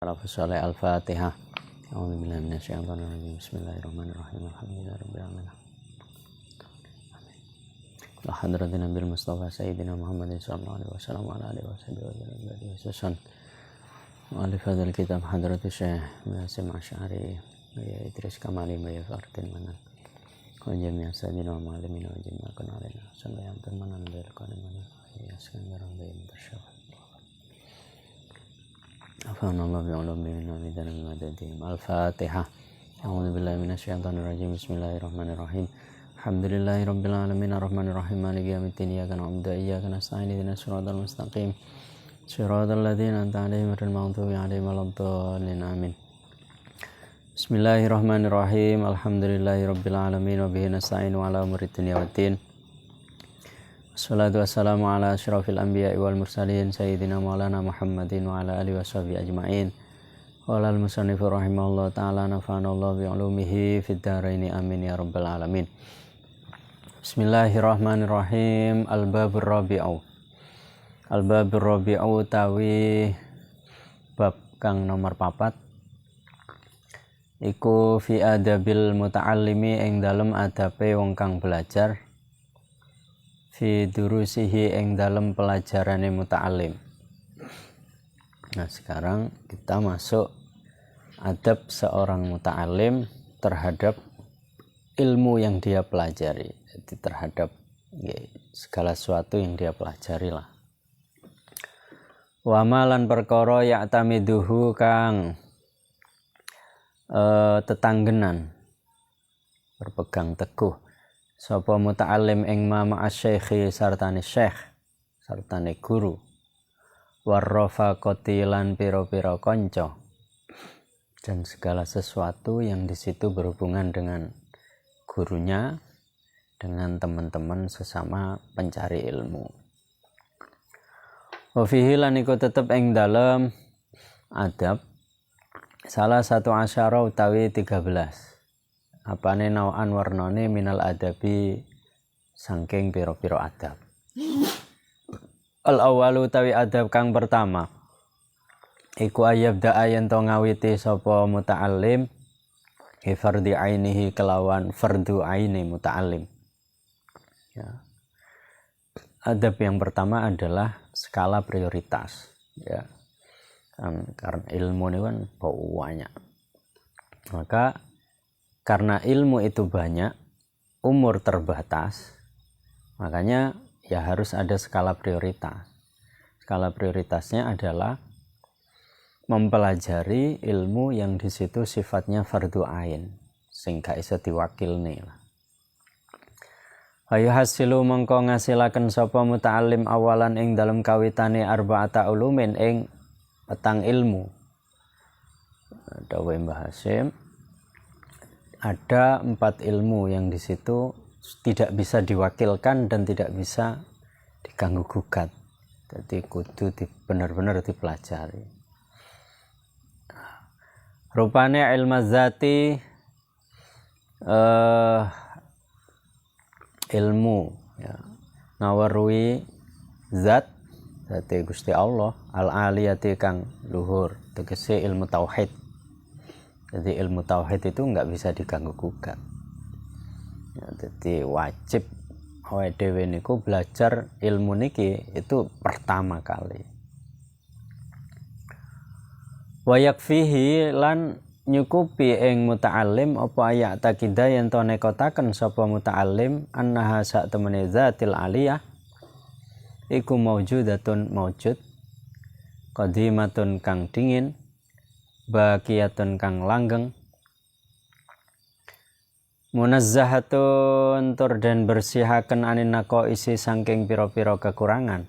salafus saleh. Al-Fatihah. A'udzubillahi minasyaitonir rajim. Bismillahirrahmanirrahim. Alhamdulillahirabbil alamin. La hadratin Nabil Mustafa Sayyidina Muhammadin sallallahu alaihi wasallam wa ala alihi wasallam. Mu'allif hadzal kitab hadratus Syekh Yasin Asy'ari wa Idris Kamali wa Fardin Manan. Wa jami'a sayyidina wa ma'alimin wa jami'a kanalina. Sallallahu alaihi manan bil qanimana. Ya sekarang bayin tersyafat. Afwanallahu bi'ulumihi wa bidana madadihim. Al-Fatihah. A'udzubillahi minasyaitonir rajim. Bismillahirrahmanirrahim. Alhamdulillahirabbil alamin arrahmanirrahim maliki yaumiddin iyyaka na'budu wa iyyaka nasta'in ihdinas siratal mustaqim siratal ladzina an'amta 'alaihim ghairil maghdubi 'alaihim waladdallin amin. Bismillahirrahmanirrahim. Alhamdulillahirabbil alamin wa bihi nasta'inu 'ala umuri dunya waddin. Wassalatu wassalamu ala asyrafil anbiya'i wal mursalin sayyidina maulana Muhammadin wa ala alihi washabihi ajma'in. Qala al-musannifu rahimahullah ta'ala nafa'anallahu bi'ulumihi fid dharaini amin ya rabbal alamin. Bismillahirrahmanirrahim. Al-babur rabi'u. Al-babur rabi'u tawi bab kang nomor 4 iku fi adabil muta'allimi ing dalem adabe wong kang belajar, fi durusihi ing dalem pelajarane muta'allim. Nah, sekarang kita masuk adab seorang muta'allim terhadap ilmu yang dia pelajari. Jadi terhadap segala sesuatu yang dia pelajari lah. Wa malan perkara ya'tamiduhu kang tetanggenan berpegang teguh sapa muta'allim ing ma ma'asy-syaikhi sartane syekh sartane guru warrafaqati lan pira-pira kanca dan segala sesuatu yang di situ berhubungan dengan gurunya, dengan teman-teman sesama pencari ilmu. Wa fihi lan iku tetep ing dalem adab salah satu asyara utawi 13. Apane nau'an warnane minal adabi saking pira-pira adab. Al-awwalu utawi adab kang pertama iku ayabda ayen to ngawiti sapa muta'allim fardi ainihi kelawan fardu aini muta'allim. Ya. Adab yang pertama adalah skala prioritas, ya. Karena ilmu ini kan banyak. Maka karena ilmu itu banyak, umur terbatas, makanya ya harus ada skala prioritas. Skala prioritasnya adalah mempelajari ilmu yang di situ sifatnya fardu ain, sehingga bisa diwakilne lah. Ayu hasilu mengko ngasilaken sapa muta'allim awalan ing dalam kawitane arba'ata ulumin ing petang ilmu. Dawuh Mbah Hasyim, ada 4 ilmu yang di situ tidak bisa diwakilkan dan tidak bisa diganggu gugat. Jadi kudu benar-benar dipelajari. Rupane ilmu zati ilmu ya, ngawarui zat zati Gusti Allah al-aliyati kang luhur, tegese ilmu tauhid. Jadi ilmu tauhid itu enggak bisa diganggu gugat. Ya, jadi wajib awake dhewe niku belajar ilmu niki itu pertama kali. Wa yakfihi lan nyukupi ing muta'allim apa ayat takidah yen to nekotaken sapa muta'allim annaha sak temene zatil aliyah iku maujudatun maujud qadimatun kang dingin baqiyatun kang langgeng munazzahatun tur den bersihaken anin naqaisi saking pira-pira kekurangan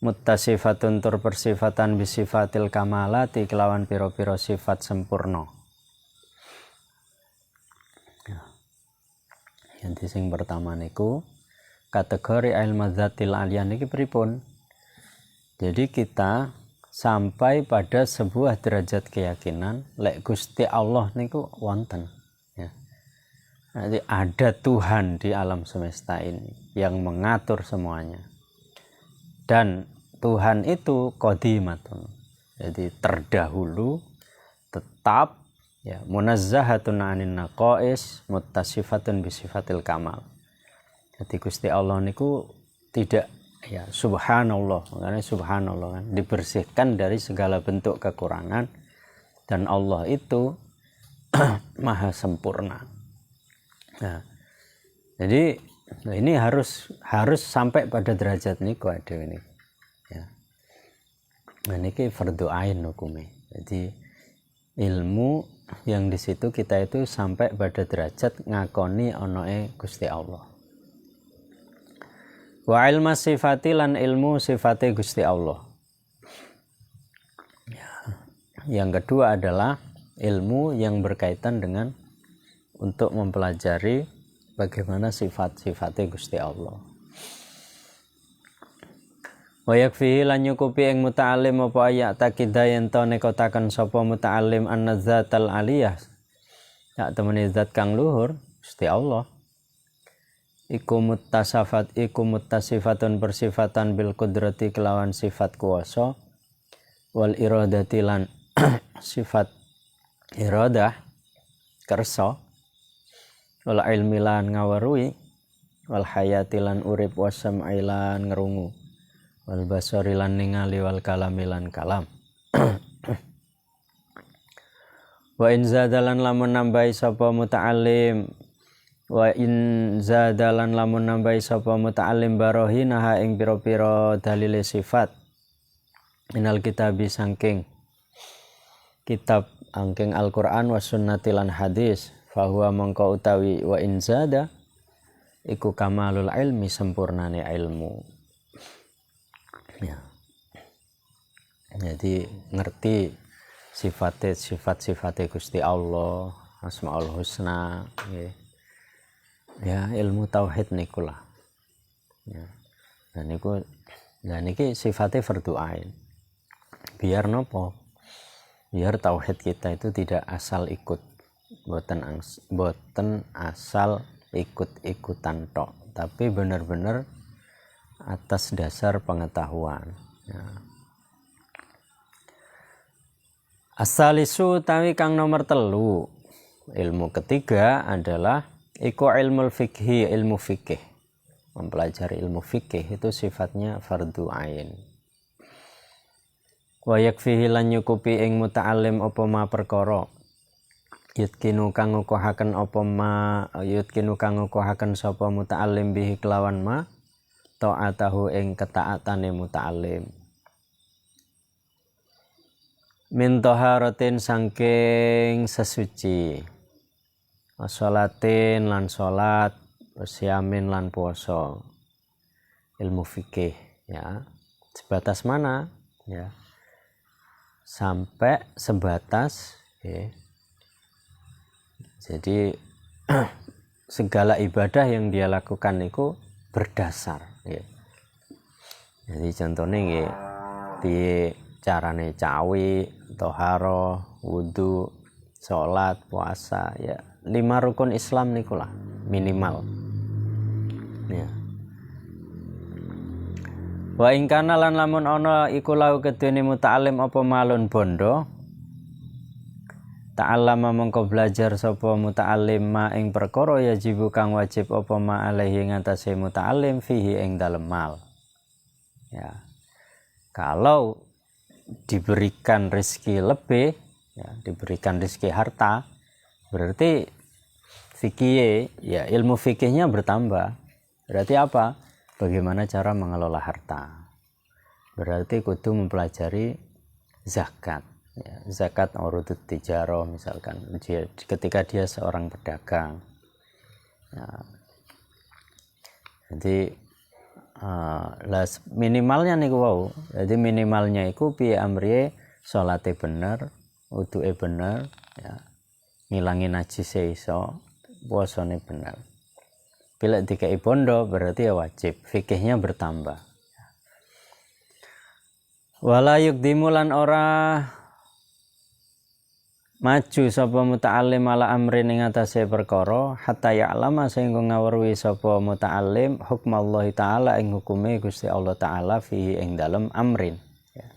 muttasifatun tur persifatan bisifatil kamalati kelawan pira-pira sifat sempurna. Ya. Yang sing pertama niku kategori ilmu dzatil aliyah niki pripun? Jadi kita sampai pada sebuah derajat keyakinan lek Gusti Allah niku wonten, ya. Jadi ada Tuhan di alam semesta ini yang mengatur semuanya. Dan Tuhan itu qadimatun, Jadi terdahulu, tetap, ya, munazzahatun anin naqais, muttasifatun bisifatil kamal. Jadi Gusti Allah niku tidak, ya, subhanallah, makanya subhanallah kan, dibersihkan dari segala bentuk kekurangan, dan Allah itu maha sempurna. Nah, jadi ini harus sampai pada derajat niku ada ini, ya. Nah, ini fardhu ain hukumnya. Jadi ilmu yang di situ kita itu sampai pada derajat ngakoni onoe Gusti Allah. Wa ilmu sifati lan ilmu sifate Gusti Allah. Ya. Yang kedua adalah ilmu yang berkaitan dengan untuk mempelajari bagaimana sifat-sifatnya Gusti Allah. Wa yakfihi lan nyukupi ing muta'allim apa ayat takida yen to nekotaken sapa muta'allim an-zatal aliyah. Sak temene zat kang luhur Gusti Allah. Iku muttasifatun bersifatan bil qudrati kelawan sifat kuwasa wal iradati lan sifat iradah kersa wal ilmi lan ngaweruhi wal hayati lan urip wasam'i lan ngerungu wal basari lan ningali wal kalami lan kalam. Wa in zadalan lamun nambahi sapa muta'allim wa in zadalan lamun nambahi sapa muta'allim barahinaha ing pira-pira dalile sifat minal kitabi sangking kitab angking Al-Qur'an wa sunnati lan hadis fahuwa mongko utawi wa in zada iku kamalul ilmi sempurnane ilmu. Ya. Jadi ngerti sifat-sifat Gusti Allah, Asmaul Husna, ya ilmu tauhid niku lah. Ya. Dan niki sifatnya fardhu ain. Biar nopo? Biar tauhid kita itu tidak asal ikut, boten asal ikut-ikutan tok, tapi benar-benar atas dasar pengetahuan. Ya. Asalisu tawi kang nomor 3, ilmu ketiga adalah iku ilmu fikih, ilmu fikih. Mempelajari ilmu fikih itu sifatnya fardhu ain. Wa yakfihi lan nyukupi ing muta'allim apa ma perkara yutkinu kang ngukuhaken sapa muta'allim bihi kelawan ma ta'atahu ing ketaatane muta'allim min taharatin sangking sesuci sholatin lan sholat siamin lan puasa. Ilmu fikih, ya, sebatas mana, ya, sampai sebatas, ya. Jadi segala ibadah yang dia lakukan itu berdasar, ya. Jadi contohnya ya, di carane cawi, toharo, wudu, sholat, puasa, ya 5 rukun Islam nikulah minimal. Ya. Wa ing kana lan lamun ana iku lahu kedene muta'allim apa malun bondo ta'allama mongko belajar sapa muta'allim ma ing perkara yajibu kang wajib apa ma alaihi ngatasé muta'allim fihi ing dalem mal. Ya. Kalau diberikan rezeki lebih, ya, diberikan rezeki harta, berarti fikih, ya, ilmu fikihnya bertambah. Berarti apa? Bagaimana cara mengelola harta. Berarti kudu mempelajari zakat, ya, zakat urudut tijarah misalkan, ketika dia seorang pedagang, ya. Jadi minimalnya niku wau. Jadi minimalnya iku piye amriye salate bener, wuduke bener, ya. Ngilangi najise iso, puasane bener. Bila dikai bondo berarti ya wajib, fikihnya bertambah. Wala yukdimu lan ora maju sapa muta'allim ala amrin ing atase perkara hatta ya'lama sehingga ngawruhi sapa muta'allim hukmallahi ta'ala ing hukume Gusti Allah taala fihi ing dalem amrin, ya.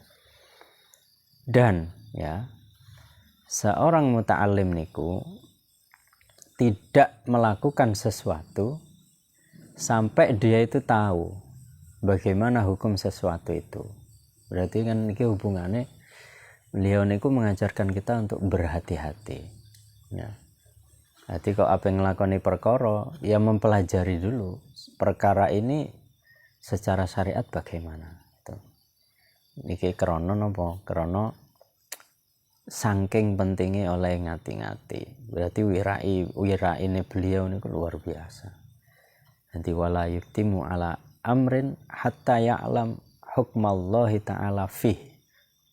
Dan ya, seorang muta'alim niku tidak melakukan sesuatu sampai dia itu tahu bagaimana hukum sesuatu itu. Berarti kan ini hubungannya beliau niku mengajarkan kita untuk berhati-hati. Ya. Jadi kok apa yang ngelakoni perkara, ya mempelajari dulu perkara ini secara syariat bagaimana. Niki krono napa? Krono saking pentingnya oleh ngati-ngati. Berarti wirai ini beliau niku luar biasa. Nanti wala yuktimu ala amrin hatta ya'lam hukmallahi ta'ala fih.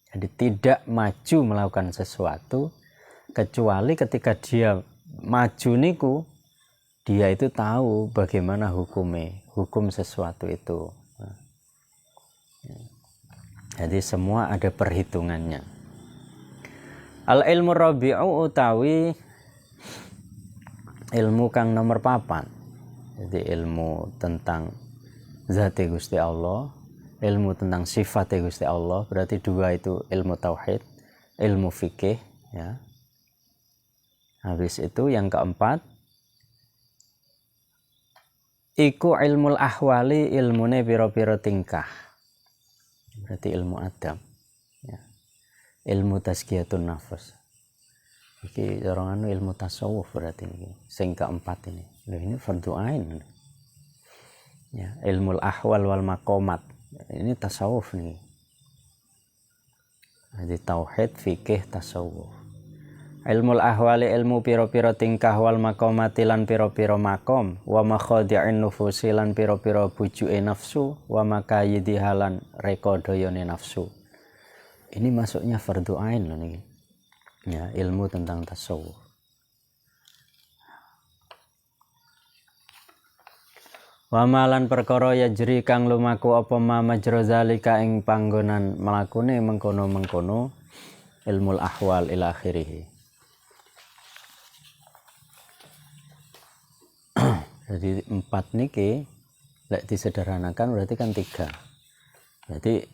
Jadi tidak maju melakukan sesuatu kecuali ketika dia maju niku dia itu tahu bagaimana hukum sesuatu itu. Jadi semua ada perhitungannya. Al ilmu rabi'u utawi ilmu kang nomor 4. Jadi ilmu tentang zati Gusti Allah, ilmu tentang sifat Gusti Allah, berarti 2 itu ilmu tauhid, ilmu fikih ya. Habis itu yang keempat iku ilmul ahwali, ilmune pira-pira tingkah. Berarti ilmu adab ya. Ilmu tazkiyatun nafas. Iki orang ilmu tasawuf berarti ini. Sing keempat ini. Loh, ini fardhu ain. Ya, ilmul ahwal wal maqamat. Ini tasawuf nih. Jadi tauhid, fikih, tasawuf. Ilmul ahwali ilmu piro-piro tingkah wal maqamati lan piro-piro makom wa makhadi'in nufusi lan piro-piro bujuke nafsu wa makayidi halan rekodoyone nafsu. Ini masuknya fardhu ain loh nih. Ya, ilmu tentang tasawuf. Wa malan perkara yajri kang lumaku apa ma majra zalika ing panggonan mlakune mengkono-mengkono ilmul ahwal ila akhirih. Jadi 4 niki lek disederhanakan berarti kan 3. Jadi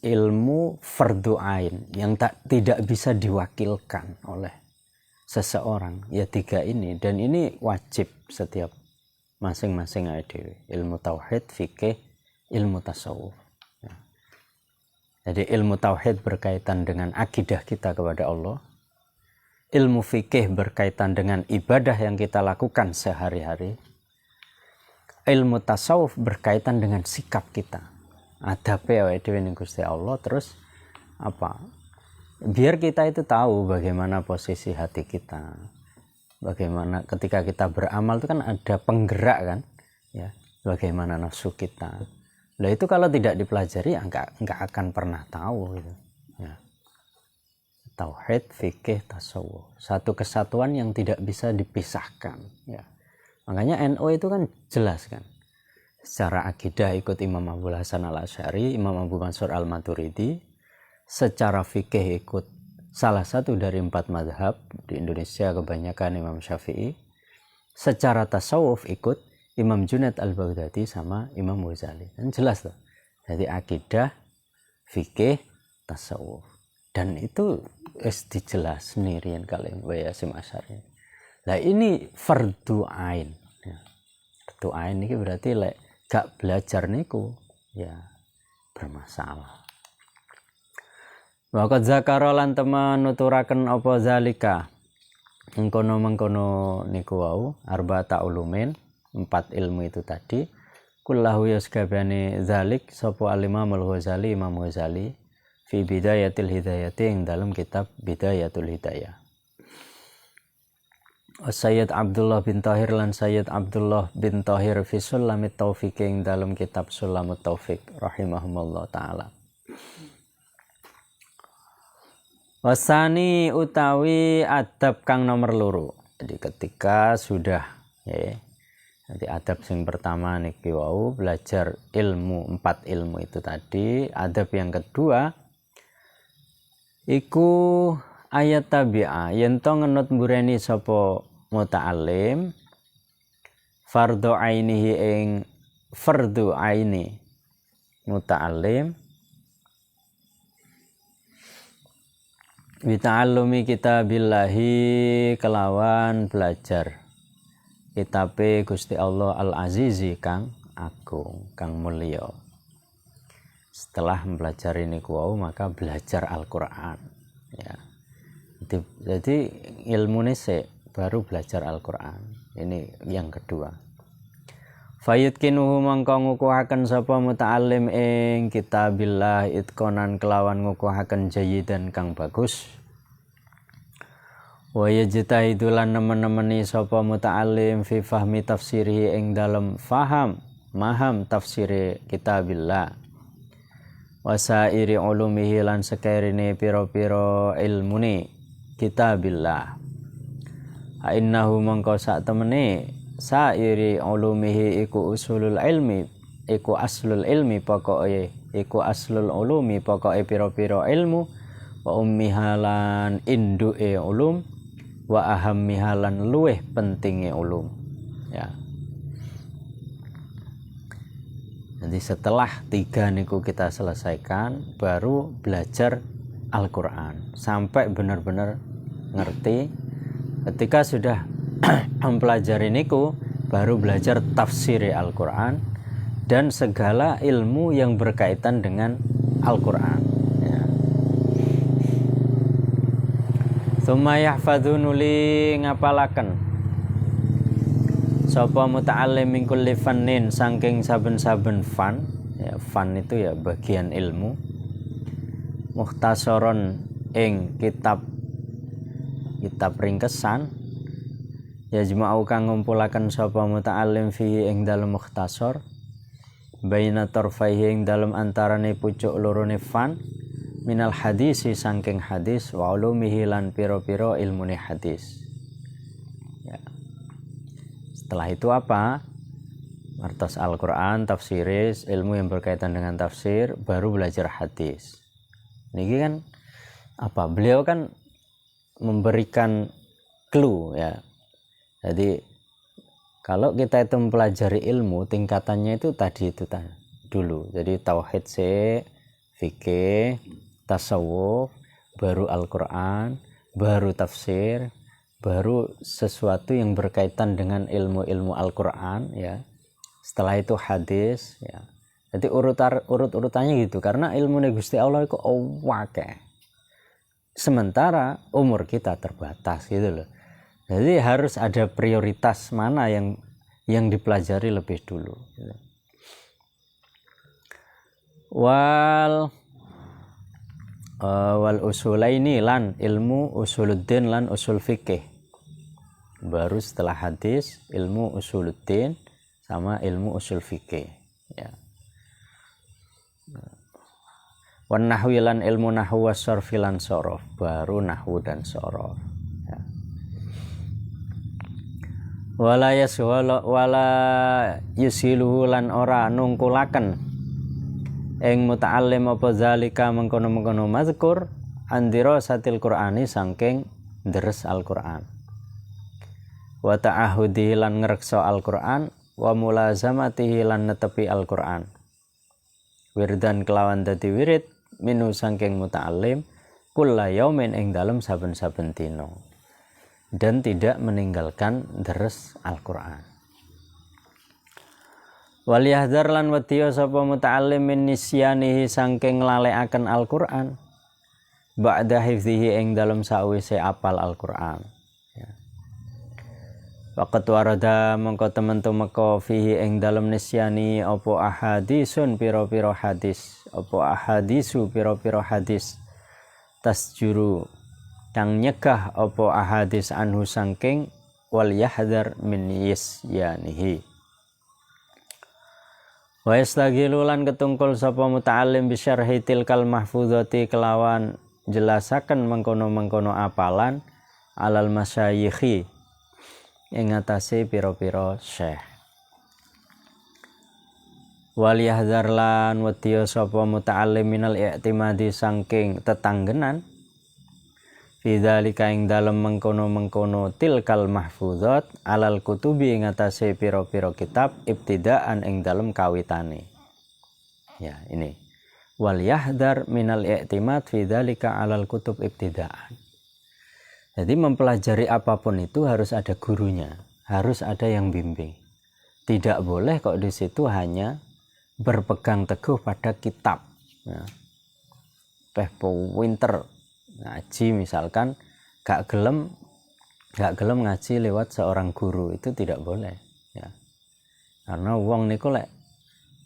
ilmu fardhu ain yang tidak bisa diwakilkan oleh seseorang ya 3 ini, dan ini wajib setiap masing-masing dhewe. Ilmu tauhid, fikih, ilmu tasawuf. Ya. Jadi ilmu tauhid berkaitan dengan akidah kita kepada Allah. Ilmu fikih berkaitan dengan ibadah yang kita lakukan sehari-hari. Ilmu tasawuf berkaitan dengan sikap kita. Adabe awake dhewe ning Gusti Allah, terus apa? Biar kita itu tahu bagaimana posisi hati kita. Bagaimana ketika kita beramal itu kan ada penggerak kan, ya. Bagaimana nafsu kita. Lah itu kalau tidak dipelajari ya enggak akan pernah tahu gitu. Ya. Tauhid, fikih, tasawuf. Satu kesatuan yang tidak bisa dipisahkan, ya. Makanya NU itu kan jelas kan. Secara akidah ikut Imam Abul Hasan Al-Asy'ari, Imam Abu Mansur Al-Maturidi. Secara fikih ikut salah satu dari 4 mazhab di Indonesia, kebanyakan Imam Syafi'i. Secara tasawuf ikut Imam Junaid Al-Baghdadi sama Imam Ghazali. Dan jelas loh. Jadi akidah, fikih, tasawuf. Dan itu dijelas sendirian kalian Yasim Asy'ari. Nah ini fardhu ain. Ya. Fardhu ain ini berarti lek gak belajar niku ya bermasalah. Waqad zakara lan temen nuturaken apa zalika. Mengkono niku wau arba'ata ulumin, 4 ilmu itu tadi. Kullahu yaskabani zalik sapa al-Imam Al-Ghazali, Imam Ghazali fi bidayatil hidayati yang dalam kitab Bidayatul Hidayah. Sayyid Abdullah bin Tahir lan Sayyid Abdullah bin Tahir fi Sulamit Taufiq yang dalam kitab Sulamut Taufiq rahimahumullah taala. Wasani utawi adab kang nomor 2. Jadi ketika sudah ya, jadi adab yang pertama niki wau belajar ilmu 4 ilmu itu tadi. Adab yang kedua iku ayat tabi'ah yen to ngenut mbureni sapa muta'alim fardhu ainihi ing fardhu aini muta'alim Bita'allumi kitabillahi kelawan belajar kitabe Gusti Allah Al-Azizi kang agung, kang mulya. Setelah mempelajari niku wau maka belajar Al-Qur'an ya. Jadi ilmu sik baru belajar Al-Qur'an. Ini yang kedua. Fayutkinuhu mangka ngukuhaken sapa muta'allim ing kitabillah itqonan kelawan ngukuhaken jayidan kang bagus. Wa yajtahidu lan nemen-nemeni sapa muta'allim fi fahmi tafsirihi ing dalem maham tafsiri kitabillah. Wasairi ulumihi lan sekerine pira-pira ilmune kitabillah. Innahu mangka sak temene sairi ulumihi iku usulul ilmi, iku aslul ilmi pokoke, iku aslul ulumi pokoke pira-pira ilmu, wa ummihalan induke ulum, wa ahammihalan luweh pentinge ulum. Ya. Jadi setelah 3 niku kita selesaikan, baru belajar Al-Qur'an sampai benar-benar ngerti. Ketika sudah mempelajari niku baru belajar tafsir Al-Qur'an dan segala ilmu yang berkaitan dengan Al-Qur'an ya. Tsumma yahfadzu nuli ngapalaken sapa muta'allim min kulli fannin saking saben-saben fan ya, fan itu ya bagian ilmu, mukhtasaron ing kitab ringkesan yajma'u kang ngumpulaken sapa muta'allim fihi ing dalem mukhtasar baina tarfaihi ing dalem antarane pucuk lorone fan minal hadisi saking hadis wa ulumihi lan pira-pira ilmune hadis ya. Setelah itu apa? Martas Al-Qur'an, tafsiris, ilmu yang berkaitan dengan tafsir, baru belajar hadis. Niki kan apa? Beliau kan memberikan clue ya. Jadi kalau kita itu mempelajari ilmu tingkatannya itu tadi itu dulu. Jadi tauhid fikih, tasawuf, baru Al-Qur'an, baru tafsir, baru sesuatu yang berkaitan dengan ilmu-ilmu Al-Qur'an ya. Setelah itu hadis ya. Jadi urut-urutannya gitu karena ilmu Gusti Allah itu akeh. Sementara umur kita terbatas gitu loh. Jadi harus ada prioritas mana yang dipelajari lebih dulu. Wal usulaini lan ilmu usuluddin lan usul fikih. Baru setelah hadis ilmu usuluddin sama ilmu usul fikih ya. Wan nahwi lan ilmu nahwu wasarfi lan sorof, baru nahwu dan sorof ya. Wala yusiluhu lan ora nungkulaken ing muta'allim apa zalika mengkono-mengkono mazkur andira satil Qur'ani saking deres Al-Qur'an wa ta'ahudi lan ngreksa Al-Qur'an wa mulazamatihi lan netepi Al-Qur'an wirdan kelawan dadi wirid minu saking muta'allim kulla yaumin ing dalem saben-saben dina dan tidak meninggalkan deres Al-Qur'an. Wal yahdhar lan wedya sapa muta'allim min nisyanihi saking nglalekaken Al-Qur'an ba'da hifdzihi ing dalem sawise apal Al-Qur'an ya. Waqat warada mengko temen tumeka fihi ing dalem nisyani apa ahadisun pira-pira hadis apa ahadisu pira-pira hadis tasjuru kang nyegah apa ahadis anhu sangking wal yahdhar min nisyanihi wa yastagilu lan ketungkul sapa muta'allim bi syarhi tilkal mahfuzati kelawan jelasaken mengkono-mengkono apalan alal masyayikhi ing atase pira-pira syekh. Wal yahdhar lan wedya sapa muta'allim minal i'timadi saking tetanggenan fi dzalika ing dalem mengkono-mengkono tilkal mahfuzat alal kutubi ing atase pira-pira kitab ibtidaan ing dalem kawitane. Ya, ini. wal yahdar minal i'timad fi dzalika 'alal kutub ibtida'an. Jadi mempelajari apapun itu harus ada gurunya, harus ada yang bimbing. Tidak boleh kok di situ hanya berpegang teguh pada kitab. Nah, winter ngaji misalkan gak gelem ngaji lewat seorang guru, itu tidak boleh ya. Karena wong niku lek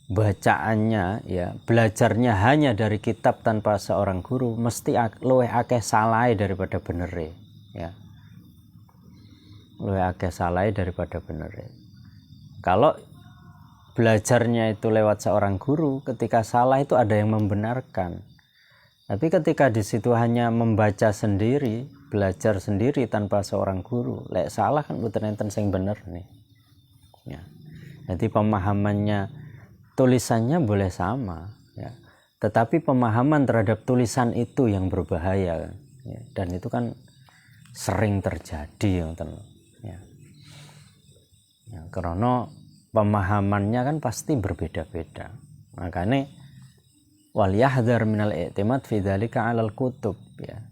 bacaannya ya, belajarnya hanya dari kitab tanpa seorang guru mesti luwih akeh salahe daripada benere ya. Luwih akeh salahe daripada benere. Kalau belajarnya itu lewat seorang guru, ketika salah itu ada yang membenarkan. Tapi ketika di situ hanya membaca sendiri, belajar sendiri tanpa seorang guru, lek salah kan mboten enten sing bener nih. Ya. Jadi pemahamannya, tulisannya boleh sama, ya. Tetapi pemahaman terhadap tulisan itu yang berbahaya, ya. Dan itu kan sering terjadi, ya. Ya, karena pemahamannya kan pasti berbeda-beda. Makanya wal yahdhar minal i'timad fi dzalika 'alal kutub ya.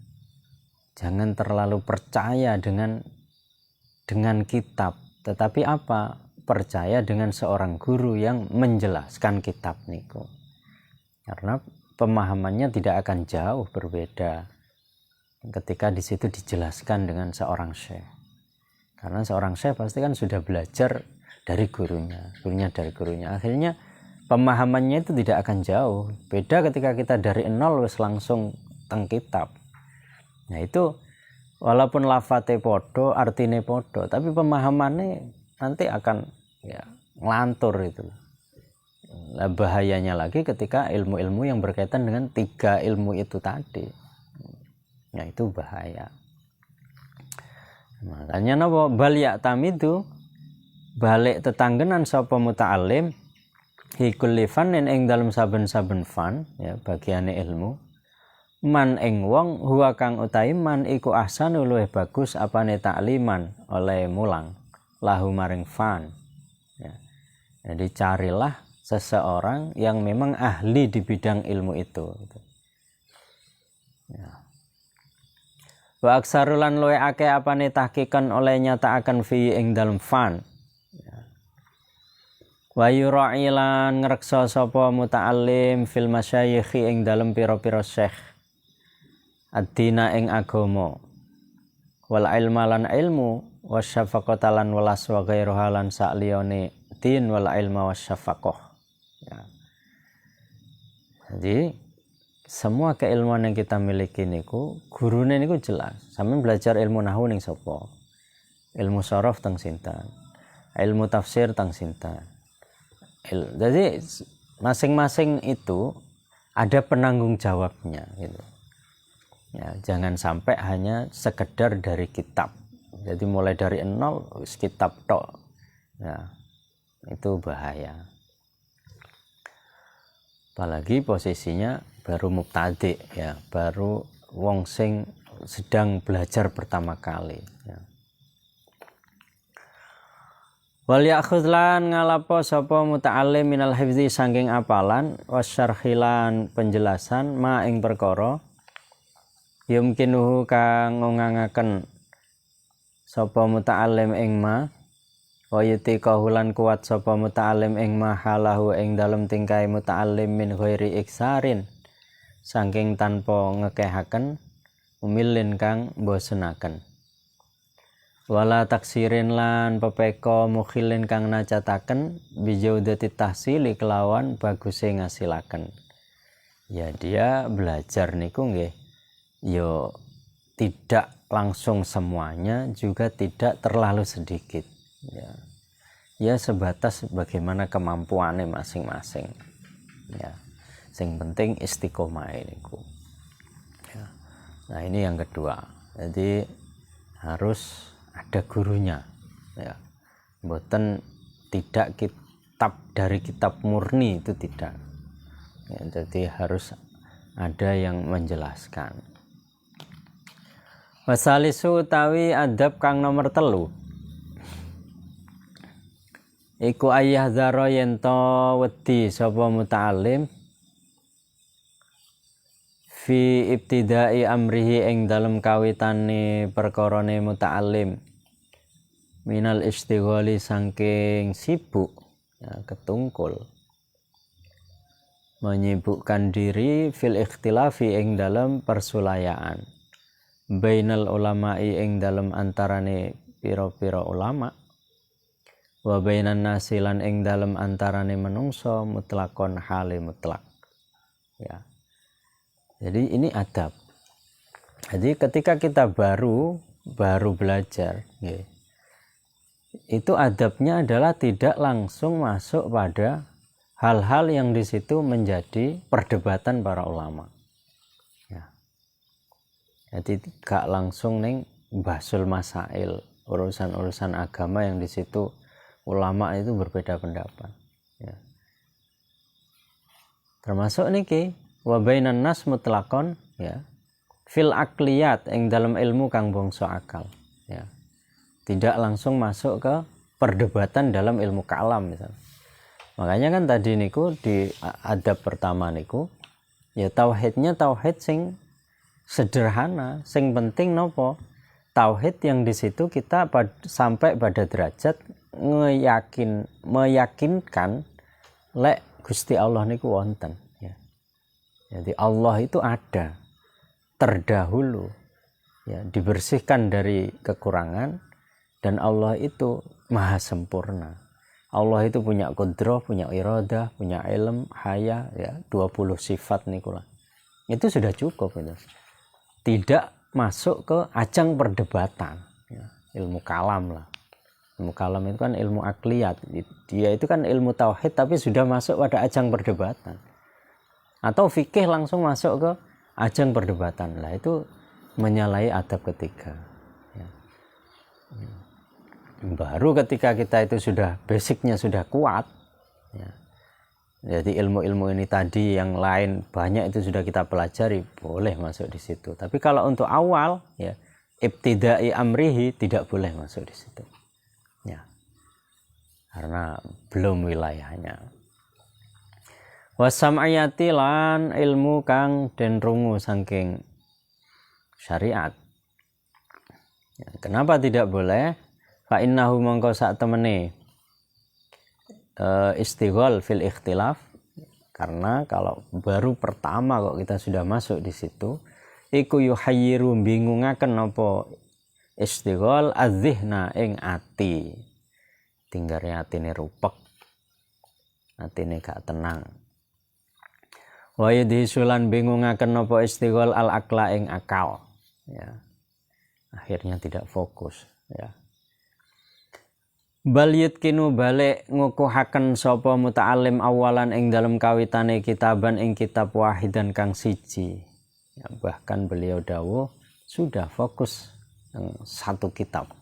Jangan terlalu percaya dengan kitab, tetapi apa? Percaya dengan seorang guru yang menjelaskan kitab niku. Karena pemahamannya tidak akan jauh berbeda ketika di situ dijelaskan dengan seorang syekh. Karena seorang syekh pasti kan sudah belajar dari gurunya dari gurunya. Akhirnya pemahamannya itu tidak akan jauh. Beda ketika kita dari nol wis langsung teng kitab. Nah itu walaupun lafate podo, artine podo, tapi pemahamannya nanti akan ya ngelantur itu. Nah, bahayanya lagi ketika ilmu-ilmu yang berkaitan dengan 3 ilmu itu tadi. Nah itu bahaya. Makanya napa bal ya'tamidu balik tetanggenan sapa muta'alim hikul fanin ing dalam saben-saben fan ya bagiane ilmu man ing wong huwa kang utahi man iku ahsanu luwih bagus apane ta'liman oleh mulang lahu maring fan ya. Jadi carilah seseorang yang memang ahli di bidang ilmu itu gitu. Ya. Wa aksarulan luwih akeh apane tahqiqan oleh nyatakaken fi ing dalam fan wa yura'ilan ngreksa sapa muta'allim fil masyayikh ing dalem pira-pira syekh ad-dina ing agama wal ilma lan ilmu wasyafaqata lan welas wa ghairuha lan sakliyane din wal ilma wasyafaqah ya. Jadi semua keilmuan yang kita miliki niku gurune niku jelas. Sampeyan belajar ilmu nahwu ning sapa? Ilmu sharaf teng sinten? Ilmu tafsir teng sinten? Jadi masing-masing itu ada penanggung jawabnya gitu. Ya, jangan sampai hanya sekedar dari kitab. Jadi mulai dari nol kitab tok. Ya, itu bahaya. Apalagi posisinya baru mubtadi ya, baru wong sing sedang belajar pertama kali ya. Wal ya'khudlan ngalapo sapa muta'allim minal hifzi saking apalan wasyarhilan penjelasan ma ing perkara yumkinuhu kang ngangaken sapa muta'allim ing ma wa yutiqahulan kuat sapa muta'allim ing ma halahu ing dalem tingkai muta'allim min ghairi iksarin saking tanpa ngekehaken umilin kang bosenaken wala taksirin lan pepeko mukhilin kang nacataken bijaudati tahsili kelawan baguse ngasilaken ya. Dia belajar niku nggih yo tidak langsung semuanya, juga tidak terlalu sedikit ya. Ya sebatas bagaimana kemampuannya masing-masing ya. Sing penting istiqomah niku ya. Nah ini yang kedua, jadi harus ada gurunya ya. Mboten tidak kitab dari kitab murni itu tidak ya, jadi harus ada yang menjelaskan. Wasalisu utawi adab kang nomor 3 iku ayah zaro yento wedi sapa muta'alim fi ibtidai amrihi ing dalem kawitane perkarane muta'allim minal istighali saking sibuk ya, ketungkul menyibukkan diri fil ikhtilafi ing dalem persulayaan bainal ulama'i ing dalem antarane pira-pira ulama wa bainan nasilan ing dalem antarane menungso mutlakon hale mutlak ya. Jadi ini adab. Jadi ketika kita baru belajar ya, itu adabnya adalah tidak langsung masuk pada hal-hal yang di situ menjadi perdebatan para ulama ya. Jadi gak langsung neng basul masail urusan-urusan agama yang di situ ulama itu berbeda pendapat ya. Termasuk niki wa bainan nas mutlaqon ya fil akliyat ing dalam ilmu kang bangsa akal ya. Tidak langsung masuk ke perdebatan dalam ilmu kalam misalnya. Makanya kan tadi niku di adab pertama niku ya tauhidnya tauhid sing sederhana, sing penting nopo? Tauhid yang di situ kita sampai pada derajat meyakinkan lek Gusti Allah niku wonten ya. Jadi Allah itu ada terdahulu ya, dibersihkan dari kekurangan dan Allah itu maha sempurna. Allah itu punya qudrah, punya iradah, punya ilm, haya ya, 20 sifat nikulah. Itu sudah cukup itu. Tidak masuk ke ajang perdebatan ya, ilmu kalam lah. Ilmu kalam itu kan ilmu akliyat. Dia itu kan ilmu tauhid tapi sudah masuk pada ajang perdebatan. Atau fikih langsung masuk ke ajang perdebatan lah, itu menyalahi adab ketiga ya. Baru ketika kita itu sudah basicnya sudah kuat ya. Jadi ilmu-ilmu ini tadi yang lain banyak itu sudah kita pelajari, boleh masuk di situ. Tapi kalau untuk awal ya ibtidai amrihi tidak boleh masuk di situ ya, karena belum wilayahnya. Wasam'ayati lan ilmu kang den rungu saking syariat ya, kenapa tidak boleh? Fa innahu mongko sak temene istighol fil ikhtilaf, karena kalau baru pertama kok kita sudah masuk di situ iku yuhayyiru bingungaken apa istighol adzihna ing ati, tinggare atine rupek, atine gak tenang. Wa yadhisulan bingungaken apa istighol al akla ing akal ya, akhirnya tidak fokus ya. Bal yutkinu balik ngukuhaken sapa muta'alim awalan ing dalam kawitane kitaban ing kitab wahidan kang siji ya, bahkan beliau dawuh sudah fokus yang satu kitab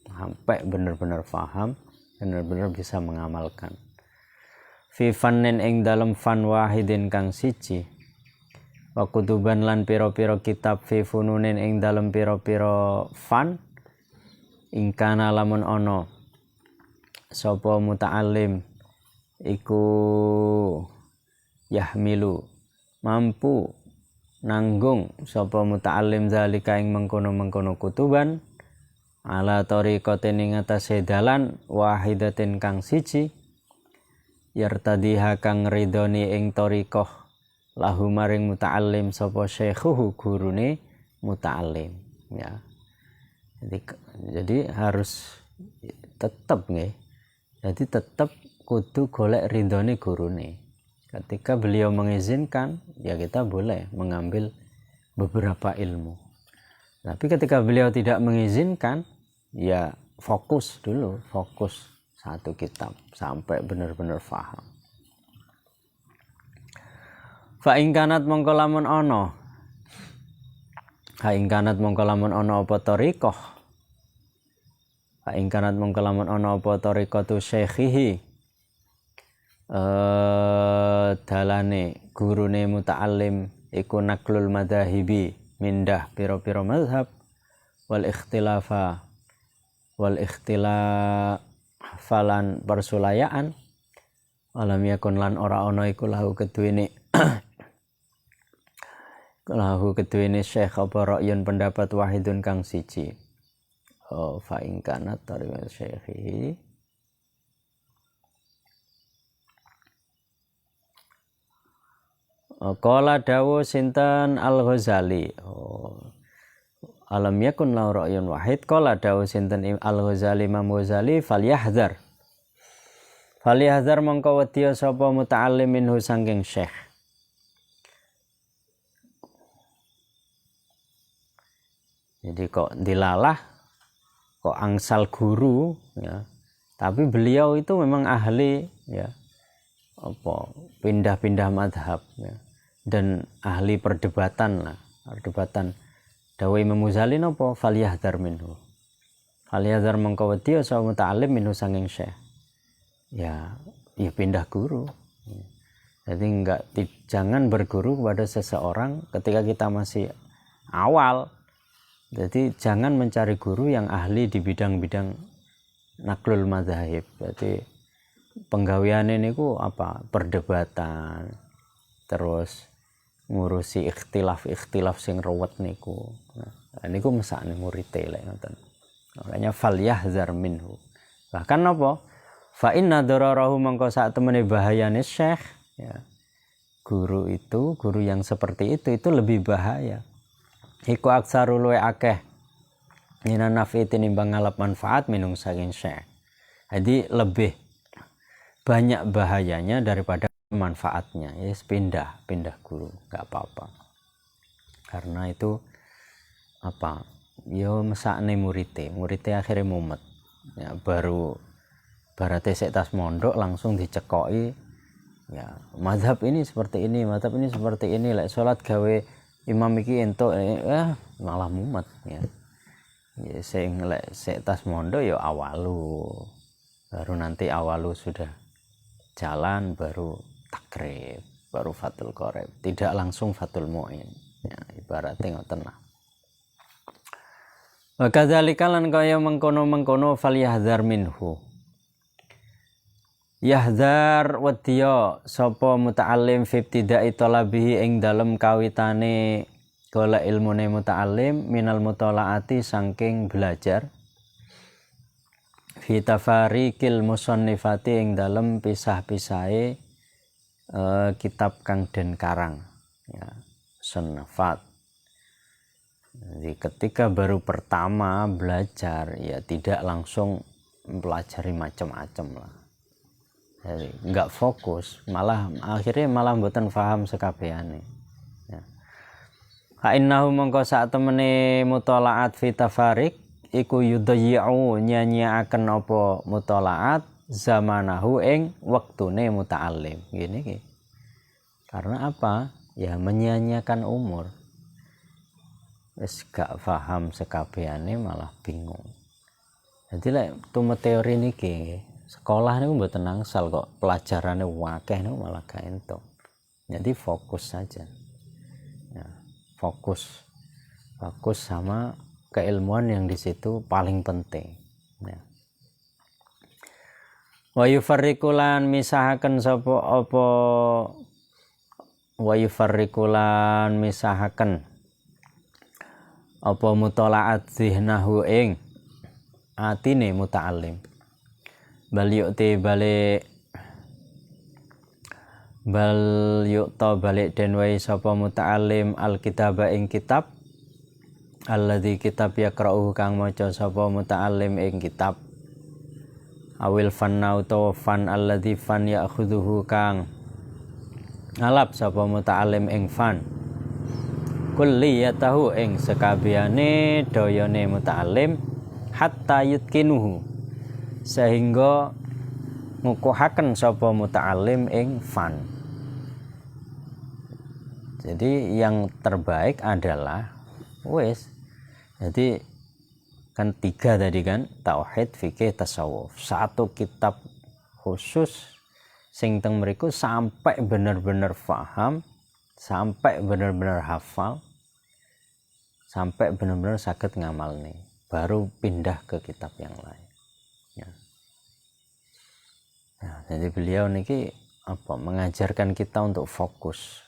sampai benar-benar paham, benar-benar bisa mengamalkan. Fi fannin ing dalam fan wahidin kang siji wa kutuban lan pira-pira kitab fi fununin ing dalam pira-pira fan ingkana lamun ana sapa muta'allim iku yahmilu mampu nanggung sapa muta'allim zalika ing mengkono-mengkono kutuban ala tariqatin ing atase dalan wahidatin kang siji yartadiha kang ridoni ing tariqah lahu maring muta'allim sapa syekhuhu gurune muta'allim ya. Jadi harus tetap nggih. Jadi tetap kudu golek ridhone gurune. Ketika beliau mengizinkan, ya kita boleh mengambil beberapa ilmu. Tapi ketika beliau tidak mengizinkan, ya fokus dulu, fokus satu kitab sampai benar-benar paham. Fa ing kanat mongko lamun ana. Fa ing kanat mongko lamun ana apa tariqah. Fa ing kanat mongko lamun ana apa tariqatu syekhihi. Dalane gurune muta'allim iku naklul madhahibi mindah pira-pira mazhab wal ikhtilafalan persulayaan alam yakun lan ora ana iku lahu keduwene lahu keduwene syekh apa ra'yun pendapat wahidun kang siji fa in kana tariqat syekhi qala dawu sinten Al-Ghazali alam yakun lahu ra'yun wahid qala dawu sinten Al-Ghazali Imam Ghazali falyahzar mongko wedya sapa muta'allim minhu sangking syekh. Jadi kok dilalah, kok angsal guru, ya. Tapi beliau itu memang ahli, ya, apa pindah-pindah madhab, ya, dan ahli perdebatan lah, perdebatan. Dawai Imam Ghazali napa falyahdhar minhu. Falyahdhar mongko wedya sapa muta'allim minhu sanging syekh. Ya pindah guru. Jadi jangan berguru kepada seseorang ketika kita masih awal. Jadi jangan mencari guru yang ahli di bidang-bidang naklul madzhab. Jadi penggawean ini ku apa? Perdebatan. Terus ngurusi ikhtilaf sing ruwet niku. Nah, niku mesakne murite lek ngoten. Makanya falyahzar minhu. Bahkan apa? Fa inna dararahu mangko sak temene bahayane syekh, ya. Guru yang seperti itu lebih bahaya. Iku aksaru luwe akeh mina nafi tinimbang ngalap manfaat minung saking syekh. Jadi lebih banyak bahayanya daripada manfaatnya. Yes, pindah guru, enggak apa-apa. Karena itu apa? Yo mesakne murite akhirnya mumet. Ya baru barate sik tas mondok langsung dicekoki. Ya, mazhab ini seperti ini, lek salat gawe imam iki entuk malah mumet ya. Ya sing lek sik tas mondok ya awalu. Baru nanti awalu sudah jalan baru takrib, baru fatul qorib, tidak langsung fatul mu'in. Ya ibaratnya ngoten lah. Wa kadzalika lan kaya mengkono falyahdhar minhu. Yahzar wedya sapa muta'allim fi ibtida'i talabihi ing dalem kawitane golek ilmune muta'allim minal mutalaati saking belajar fi tafariqil musannifati ing dalem pisah-pisahe kitab kang den karang, ya, sunnafat. Jadi ketika baru pertama belajar ya tidak langsung mempelajari macam-macam lah. Jadi enggak fokus, akhirnya mboten paham sekabehane. Ya. Fa innahu mongko sak temene mutalaat fi tafariq iku yudayyi'u nyanyiaken apa mutalaat zamanahu ing wektune muta'allim. Gini iki. Karena apa? Ya menyanyiakan umur. Wis gak paham sekabehane malah bingung. Jadi lek tumet teori niki sekolah niku mboten angsal kok pelajarane akeh niku malah gak entuk. Jadi fokus saja. Ya, fokus sama keilmuan yang di situ paling penting. Ya. Wa yufarriqulan misahaken sapa apa wa yufarriqulan misahaken apa mutalaat zihnahu ing atine muta'allim. Bal yu'ta balik den wae sapa muta'allim alkitaba ing kitab alladzi kitab yaqra'uhu kang maca sapa muta'allim ing kitab awil fanna utawa fan alladzi fan ya'khudhuhu kang ngalap sapa muta'allim ing fan kulliyatahu ing sekabehane dayane muta'allim hatta yutkinuhu sehingga ngukuhaken sapa muta'allim ing fan. Jadi yang terbaik adalah jadi kan 3 tadi kan, tauhid, fikih, tasawuf. 1 kitab khusus sing teng mriku sampai benar-benar paham, sampai benar-benar hafal, sampai benar-benar saged ngamalne. Baru pindah ke kitab yang lain. Ya. Nah, jadi beliau niki mengajarkan kita untuk fokus,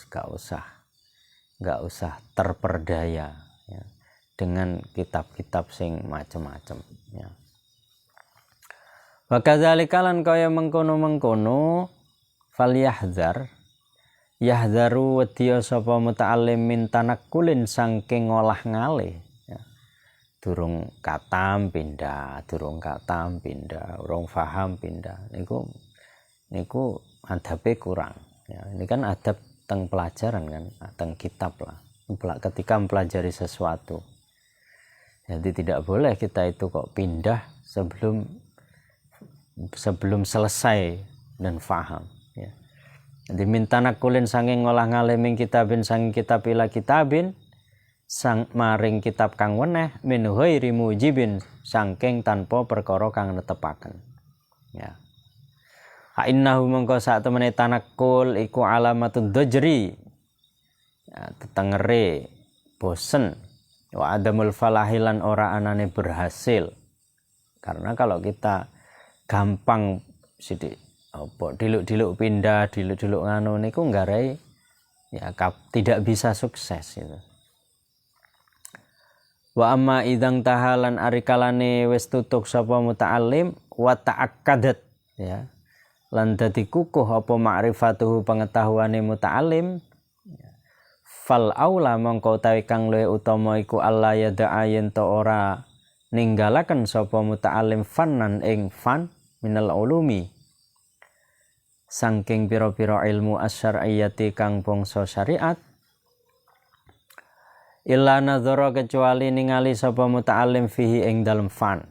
gak usah nggak usah terperdaya ya, dengan kitab-kitab sing macem-macem ya. Wa kadzalika lan kaya mengkono-mengkono falyahzar yahzaru wedya sapa muta'allim min tanakkulin saking ngolah ngalih ya. Durung katam pindah, urung paham pindah. Niku adabe kurang ya. Ini kan adab teng pelajaran kan, teng kitab lah. Ketika mempelajari sesuatu. Jadi tidak boleh kita itu kok pindah sebelum selesai dan faham ya. Jadi minta nakulin sanging ngolah ngaleming kitabin sanging kitab ila kitabin sang maring kitab kang weneh min ghairi mujibin saking tanpa perkara kang netepaken ya. Ha innahu mangko sak temene tanakul iku alamatud dajri ya, tetengere bosen wa adamul falahilan ora anane berhasil. Karena kalau kita gampang sidik apa diluk-diluk pindah, diluk-diluk nganu niku nggarai ya tidak bisa sukses gitu. Wa amma idang tahalan arikalane wis tutuk sapa muta'allim wa ta'akkadat ya. Lan dadi kukuh apa ma'rifatuhu pengetahuane muta'allim fal aula mongko utawi kang luwih utama iku Allah yada'a yen to ora ninggalaken sapa muta'allim fannan ing fan minal ulumi saking pira-pira ilmu asyariyati kang bangsa syariat illa nadzara kecuali ningali sapa muta'allim fihi ing dalem fan.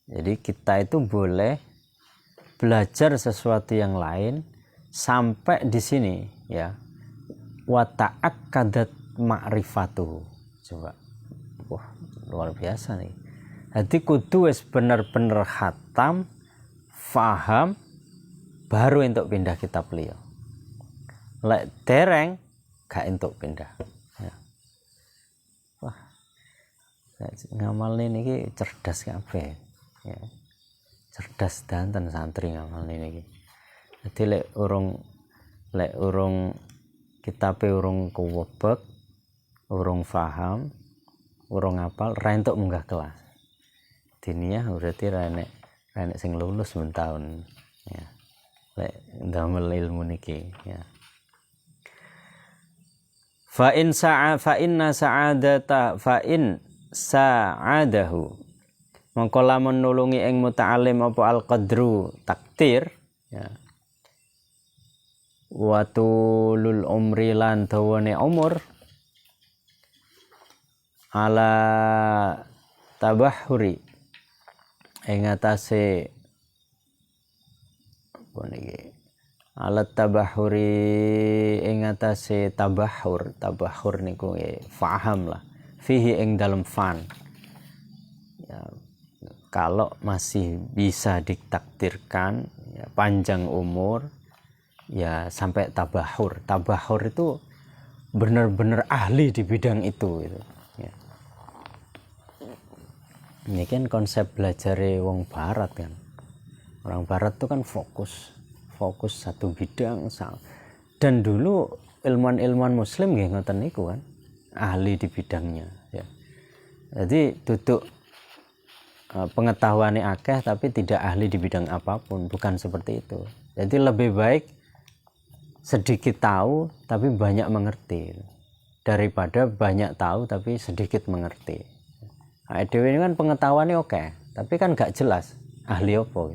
Jadi kita itu boleh belajar sesuatu yang lain sampai di sini ya. Wa ta'akkadat ma'rifatuhu. Coba. Wah, luar biasa nih. Jadi kudu wis bener-bener khatam, faham, baru entuk pindah kitab liya. Lek dereng gak entuk pindah. Ya. Wah. Ngamalne niki cerdas kabeh. Ya. Cerdas danten santri ngamalne niki. Jadi lek urung kitabe urung kuwebek, urung faham, urung hafal, ra entuk munggah kelas. Diniyah berarti ra enek sing lulus ben taun ya. Lek ndamel ilmu niki ya. Fa in sa'adahu mongko lamun nulungi ing muta'allim apa al-qadru takdir ya. Wa tulul umri lan dawane umur ala tabahuri ing atase apa niki alat tabahuri ing atase tabahur niku faham lah fihi ing dalem fan ya, kalau masih bisa ditakdirkan ya, panjang umur ya sampai tabahur itu benar-benar ahli di bidang itu gitu ya. Ini kan konsep belajar wong barat kan. Orang barat itu kan fokus satu bidang dan dulu ilmuwan muslim nggih ngoten niku kan ahli di bidangnya ya. Jadi duduk pengetahuannya akeh tapi tidak ahli di bidang apapun, bukan seperti itu. Jadi lebih baik sedikit tahu tapi banyak mengerti daripada banyak tahu tapi sedikit mengerti. Dewe ini kan pengetahuannya oke, tapi kan gak jelas ahli apa.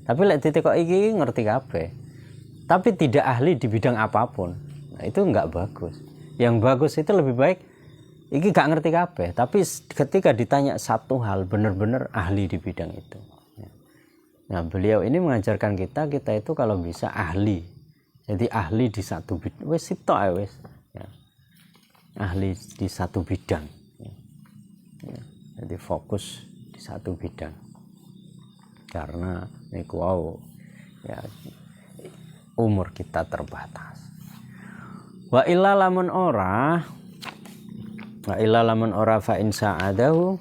Tapi lek ditekok iki ngerti kabeh. Tapi tidak ahli di bidang apapun. Nah, itu enggak bagus. Yang bagus itu lebih baik iki gak ngerti kabeh, tapi ketika ditanya satu hal benar-benar ahli di bidang itu. Nah, beliau ini mengajarkan kita itu kalau bisa ahli. Jadi ahli di satu bidang. Wis sitok ae wis. Ya. Ahli di satu bidang. Ya. Jadi fokus di satu bidang. Karena niku ya umur kita terbatas. Wa illa lamun ora fa in sa'adahu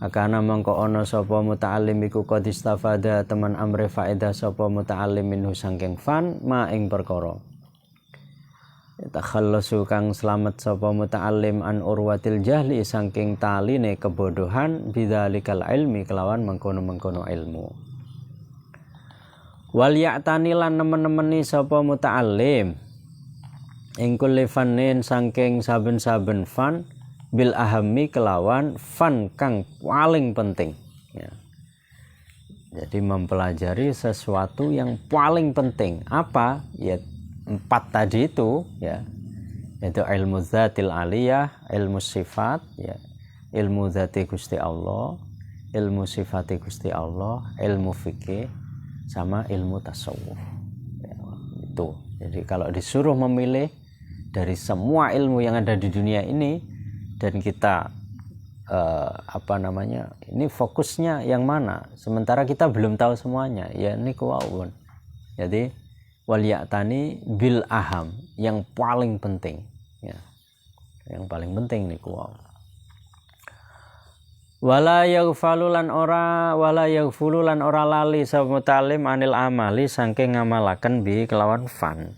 akana mangko ana sapa muta'allim iku qad istafada teman amre faedah sapa muta'allim minhu sangking fan ma ing perkara takhallasu kang slamet sapa muta'allim an urwatil jahli saking taline kebodohan bidzalikal ilmi kelawan mengkono-mengkono ilmu. Wal ya'tani lan nemen-nemeni sapa muta'allim ing kulli fannin saking saben-saben fan bil ahammi kelawan fan kang paling penting ya. Jadi mempelajari sesuatu yang paling penting apa ya, 4 tadi itu ya, yaitu ilmu zatil aliyah, ilmu sifat ya, ilmu zati Gusti Allah, ilmu sifati Gusti Allah, ilmu fikih sama ilmu tasawuf ya, itu. Jadi kalau disuruh memilih dari semua ilmu yang ada di dunia ini dan kita ini fokusnya yang mana, sementara kita belum tahu semuanya ya, ini kuwawun. Jadi waliyatani bil aham, yang paling penting ya, yang paling penting niku wae. Wala yaghfululan ora lali sapa mutalim anil amali saking ngamalaken bi kelawan fan.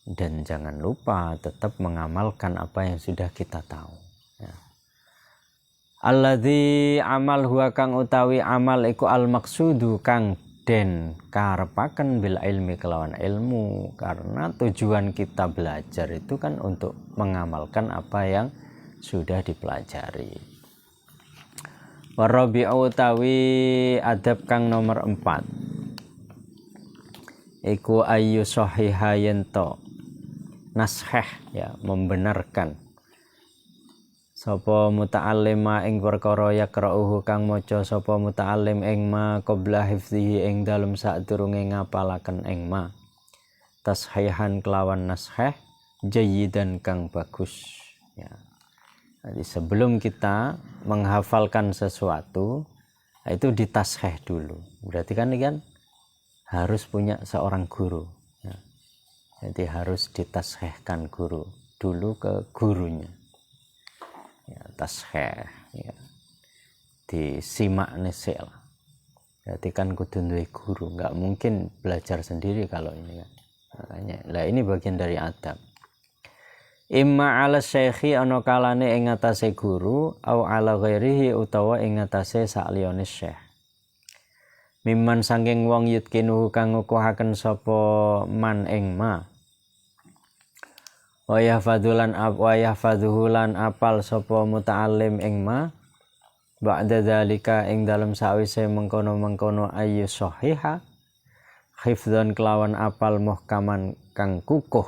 Dan jangan lupa tetap mengamalkan apa yang sudah kita tahu ya. Alladzi amal huwa kang utawi amal iku al maksudu kang den karepaken bil ilmi kelawan ilmu, karena tujuan kita belajar itu kan untuk mengamalkan apa yang sudah dipelajari. Warabi'u utawi adab kang nomor 4 iku ayyu sahihayanto nasheh ya, membenarkan sapa muta'allima ing perkara yaqra'uhu kang maca sapa muta'allim ing ma qabla hifdzihi ing dalem sadurunge ngapalaken ing ma tashihan kelawan nasheh jayyidan kang bagus ya. Jadi sebelum kita menghafalkan sesuatu itu ditasheh dulu. Berarti kan ini kan harus punya seorang guru ya. Jadi harus ditashehkan guru dulu ke gurunya ya, tasheh ya, disimak nesel. Berarti kan kudu duwe guru, nggak mungkin belajar sendiri kalau ini kan. Makanya lah ini bagian dari adab. Imma ala syekhi ana kalane ing atase guru au ala ghairihi utawa ing atase sakliyane syekh. Mimman sangking wong yutkinu kang ngukuhaken sapa man ing ma. Wa yahfadulan apal sapa muta'allim ing ma ba'da dzalika ing dalem sawise mengkono-mengkono ayyu sahiha hifdzan kelawan apal muhkaman kang kukuh,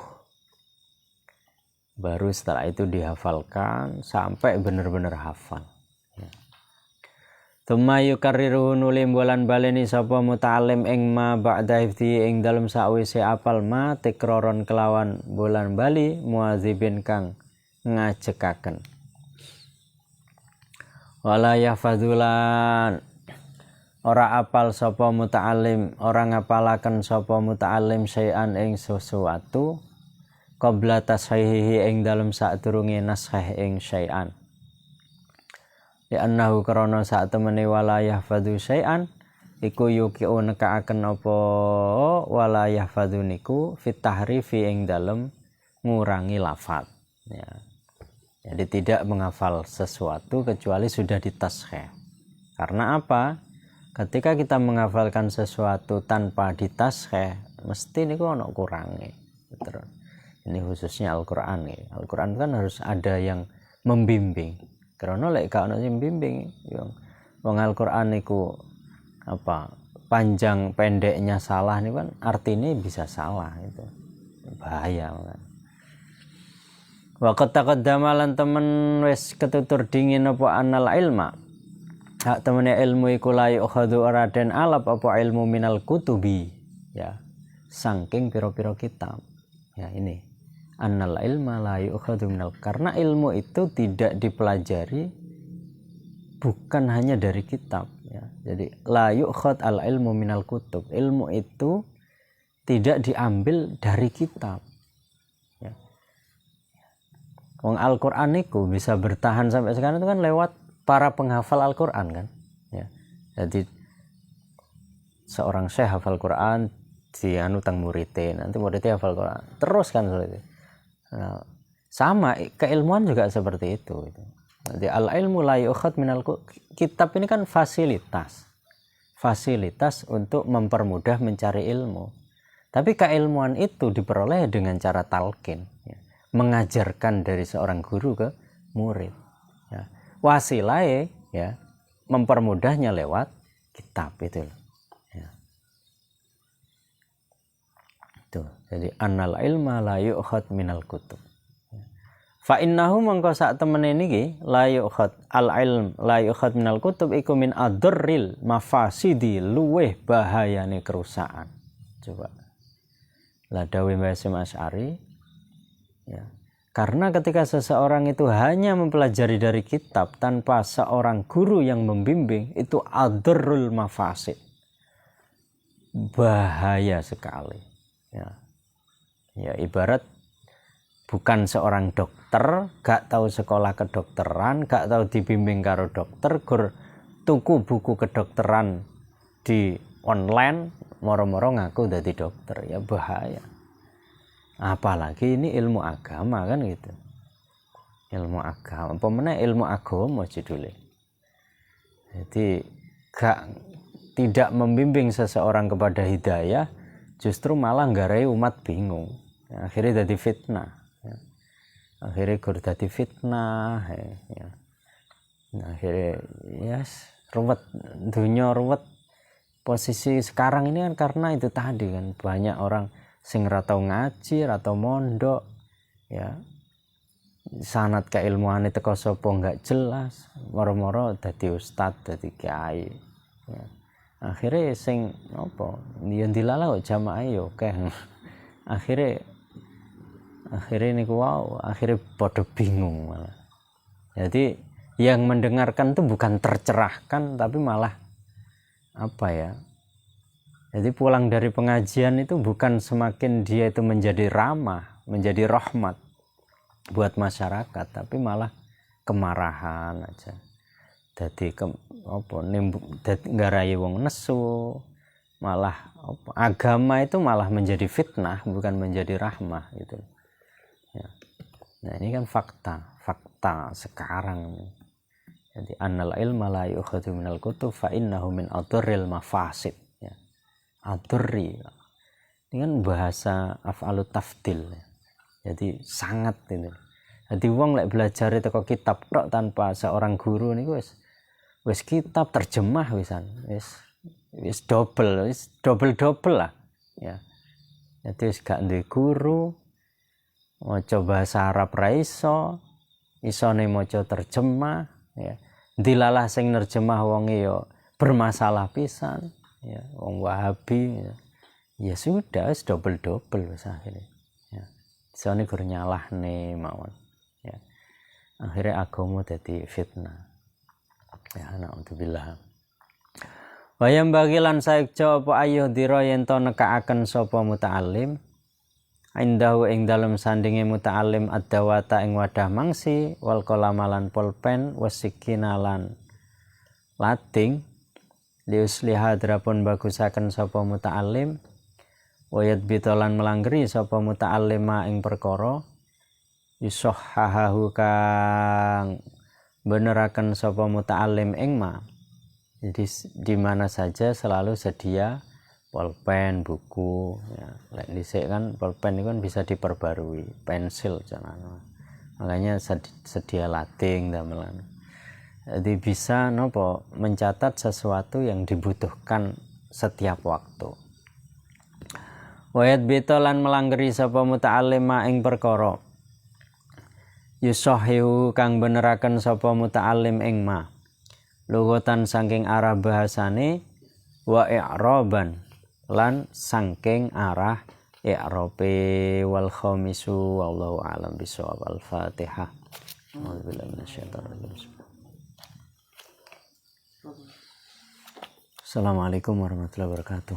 baru setelah itu dihafalkan sampai benar-benar hafal ya. Tsumma yukarriru nulim bulan baleni sapa muta'allim ing ma ba'da hifdzi ing dalem sawise apal ma tikroron kelawan bulan bali muadzibin kang ngajekaken. Wala yahfadulan ora apal sapa muta'allim, ora ngapalaken sapa muta'allim syai'an ing sesuatu qabla tashihihi ing dalem sadurunge nashih ing syai'an. Ya annahu karana sak temene wala yahfadzu syai'an iku yuqiu nekaaken apa wala yahfadzu niku fit tahrifi ing dalem ngurangi lafaz ya. Jadi tidak menghafal sesuatu kecuali sudah ditasheh. Karena apa? Ketika kita menghafalkan sesuatu tanpa ditasheh mesti niku ana kurange. Terus ini khususnya Al-Qur'an ya. Al-Qur'an kan harus ada yang membimbing. Karena lek gak ono sing bimbing yo wong Al-Qur'an niku apa panjang pendeknya salah niku kan artinya bisa salah, itu bahaya kan. Wa qad taqaddama lan temen wis ketutur dingin apa anal ilma hak temene ilmu iku la yukhadhu araden alap apa ilmu minal kutubi ya, saking pira-pira kitab ya. Ini annal ilma la yu'khadhu minal, karena ilmu itu tidak dipelajari bukan hanya dari kitab ya. Jadi la yu'khad al ilmu minal kutub, ilmu itu tidak diambil dari kitab ya. Wong Al-Qur'an itu bisa bertahan sampai sekarang itu kan lewat para penghafal Al-Qur'an kan ya. Jadi seorang syekh hafal Qur'an di anu tang muridnya, nanti muridnya hafal Quran terus kan seperti itu. Nah, sama keilmuan juga seperti itu. Jadi al ilmu la yu'khad minal kitab ini kan fasilitas untuk mempermudah mencari ilmu. Tapi keilmuan itu diperoleh dengan cara talqin, ya. Mengajarkan dari seorang guru ke murid. Ya. Wasilahnya ya mempermudahnya lewat kitab itu. Ya. Itu. Jadi annal ilma la yu'khad minal kutub. Fa innahu mangko sak temene niki la yu'khad al ilm la yu'khad minal kutub iku min adrril mafasidi luweh bahayane kerusakan. Coba. La dawe Mbah Hasyim Asy'ari ya. Karena ketika seseorang itu hanya mempelajari dari kitab tanpa seorang guru yang membimbing, itu adrrul mafasid. Bahaya sekali. Ya. Ya ibarat bukan seorang dokter, gak tahu sekolah kedokteran, gak tahu dibimbing karo dokter, gur tuku buku kedokteran di online, moro-moro ngaku dadi dokter, ya bahaya. Apalagi ini ilmu agama kan gitu. Ilmu agama, pemenang ilmu agama judulnya. Jadi tidak membimbing seseorang kepada hidayah, justru malah nggarai umat bingung. Akhirnya jadi fitnah. Akhirnya gur dadi fitnah ya. Nah, akhirnya yes, ruwet dunia ruwet. Posisi sekarang ini kan karena itu tadi kan banyak orang sing ora tau ngaji, ora tau mondok ya. Sanad keilmuane teko sapa enggak jelas, moro-moro dadi ustad, dadi kiai ya. Akhirnya sing apa ya dilala kok jamaah yo akeh. Akhirnya niku wow, akhirnya pada bingung malah. Jadi yang mendengarkan itu bukan tercerahkan tapi malah apa ya? Jadi pulang dari pengajian itu bukan semakin dia itu menjadi ramah, menjadi rahmat buat masyarakat, tapi malah kemarahan aja. Jadi nggarai wong nesu, malah agama itu malah menjadi fitnah bukan menjadi rahmah gitu. Ya. Nah ini kan fakta sekarang. Jadi annal ilma la yu'khadhu minal kutub fa innahu min adrril mafasid. Ya. Adrri. Ini kan bahasa af'alut tafdil. Ya. Jadi sangat ini. Jadi wong lek belajar itu kok kitab tok tanpa seorang guru niku wis kitab terjemah wisan. Wis double lah. Ya. Jadi wis gak duwe guru. Maca bahasa Arab ra iso, isone maca terjemah ya. Dilalah sing nerjemah wonge ya bermasalah pisan ya, wong Wahabi ya. Ya sudah wis double wis akhire. Ya. Isone gur nyalahne mawon ya. Akhire agama dadi fitnah. Ya naudzubillah. Wayam bagilan saekja apa ayo dira yen to nekaaken sapa muta'allim indahu ing dalem sandinge muta'allim ad-dawata ing wadah mangsi wal qalamalan pulpen wasikinalan lating liusliha drapun bagusaken sapa muta'allim wayat bitolan melanggeri sapa muta'allima ing perkara yusahhahu kang beneraken sapa muta'allim ing ma. Jadi di mana saja selalu sedia pulpen, buku ya. Lek dhisik kan pulpen itu kan bisa diperbarui, pensil jangan. Makanya sedia lating damelan. Jadi bisa nopo mencatat sesuatu yang dibutuhkan setiap waktu. Wayat bitolan melanggeri sapa muta'allima ing perkara yusahihu kang beneraken sapa muta'allim ing ma. Lughatan saking arah bahasane wa i'raban lan saking arah i'rabe wal khamisu wallahu a'lam bishawab. Al-Fatihah. A'udzubillahi minasyaitonir rajim. Assalamualaikum warahmatullahi wabarakatuh.